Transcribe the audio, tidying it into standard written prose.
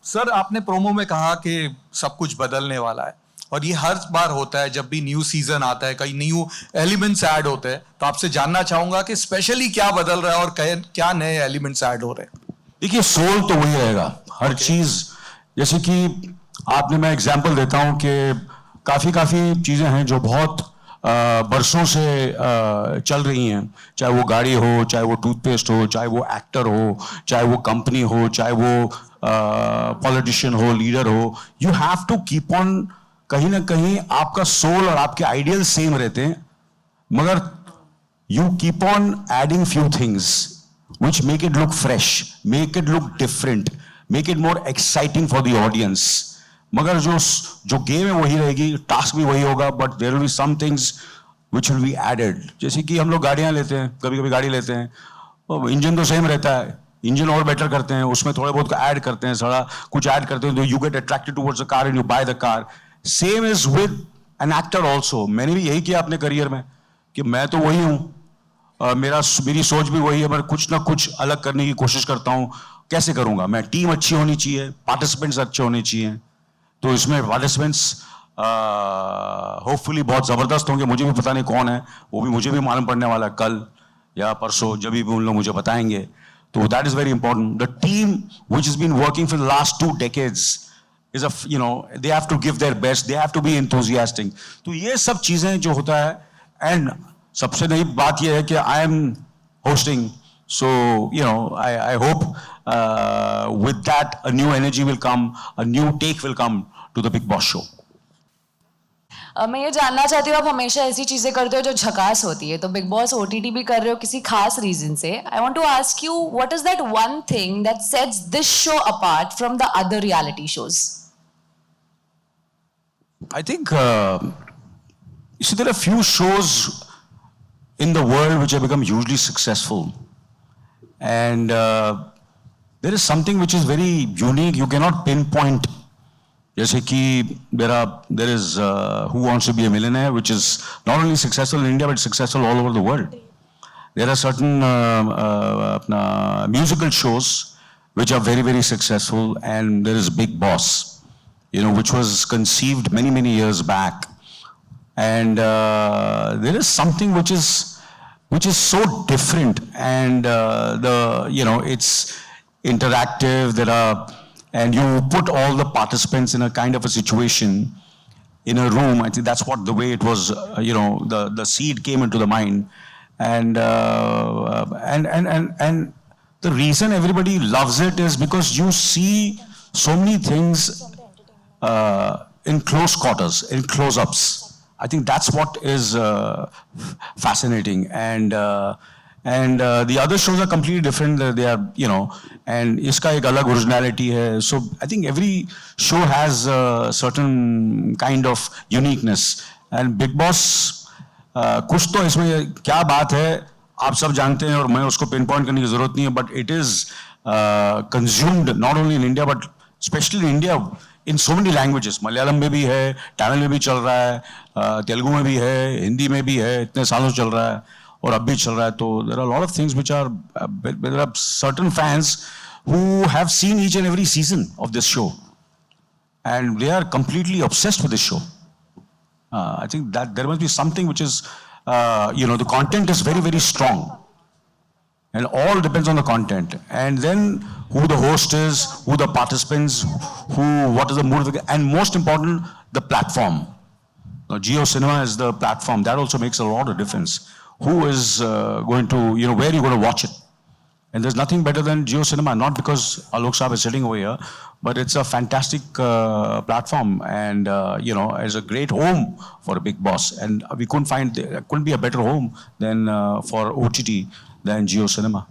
Sir आपने promo में कहा कि सब कुछ बदलने वाला है और ये हर बार होता है जब भी न्यू सीजन आता है, कई न्यू एलिमेंट्स ऐड होते हैं। तो आपसे जानना चाहूंगा कि स्पेशली क्या बदल रहा है और क्या नए एलिमेंट्स ऐड हो रहे हैं। देखिए सोल तो वही रहेगा हर चीज। जैसे कि आपने, मैं एग्जांपल देता हूं कि काफी चीजें हैं जो बहुत बरसों से चल रही हैं, चाहे वो गाड़ी हो, चाहे वो टूथपेस्ट हो, चाहे वो एक्टर हो, चाहे वो कंपनी हो, चाहे वो पॉलिटिशियन हो, लीडर हो। You have to keep on, कहीं ना कहीं आपका सोल और आपके आइडियल सेम रहते हैं, मगर you keep on adding few things which make it look fresh, make it look different, make it more exciting for the audience. मगर जो गेम है वही रहेगी, टास्क भी वही होगा, but there will be some things which will be added. जैसे कि हम लोग गाड़ियां लेते हैं, कभी गाड़ी लेते हैं, और इंजन तो सेम रहता है, इंजन और बेटर करते हैं, उसमें थोड़े बहुत ऐड करते हैं, सारा कुछ ऐड करते हैं, तो you get attracted towards the car and you by the car. Same is with an actor also. मैंने भी यही किया अपने करियर में कि मैं तो वही हूं, मेरी सोच भी वही है, मैं कुछ ना कुछ अलग करने की कोशिश करता हूं. कैसे करूंगा मैं? टीम अच्छी होनी चाहिए, पार्टिसिपेंट्स अच्छे होने चाहिए, तो इसमें पार्टिसिपेंट्स होपफुली बहुत जबरदस्त होंगे. मुझे भी पता नहीं कौन है, वो भी मुझे भी मालूम पड़ने वाला है कल या परसों, जब भी उन लोग मुझे बताएंगे. तो that is very important. The team which is been working for the last 2 decades is they have to give their best, they have to be enthusiastic. तो ये सब चीजें जो होता है, एंड सबसे नई बात यह है कि I am hosting, so I hope with that a new energy will come, a new take will come to the Big Boss show. मैं ये जानना चाहती हूँ, आप हमेशा ऐसी चीजें करते हो जो झकास होती है, तो बिग बॉस ओटीटी भी कर रहे हो किसी खास रीजन से. I want to ask you, what is that one thing that sets this show apart from the other reality shows? I think you see, there are few shows in the world which have become hugely successful, and there is something which is very unique. You cannot pinpoint. जैसे कि there is Who Wants to Be a Millionaire, which is not only successful in India but successful all over the world. There are certain musical shows which are very successful, and there is Big Boss, which was conceived many years back, and there is something which is so different, and it's interactive. And you put all the participants in a kind of a situation in a room. I think that's what the way it was. The seed came into the mind, and the reason everybody loves it is because you see so many things in close quarters, in close-ups. I think that's what is fascinating, and the other shows are completely different. They are, and iska ek alag originality hai. So I think every show has a certain kind of uniqueness, and Big Boss कुछ तो इसमें क्या बात है आप सब जानते हैं, और मैं उसको पिन पॉइंट करने की जरूरत नहीं है, but it is consumed not only in India but specially in India in so many languages. Malayalam में भी है, तमिल में भी चल रहा है, तेलुगु में भी है, हिंदी में भी है, इतने सालों से चल रहा है और अब भी चल रहा है. तो there are a lot of things which are, there are certain fans who have seen each and every season of this show, and they are completely obsessed with this show. I think that there must be something which is, the content is very strong, and all depends on the content, and then who the host is, who the participants, what is the mood of the, and most important, the platform. Now, Jio Cinema is the platform. That also makes a lot of difference. Who is going to, where you're going to watch it. And there's nothing better than Jio Cinema, not because Alok Saab is sitting over here, but it's a fantastic platform, and it's a great home for a Big Boss. And we couldn't be a better home than for OTT than Jio Cinema.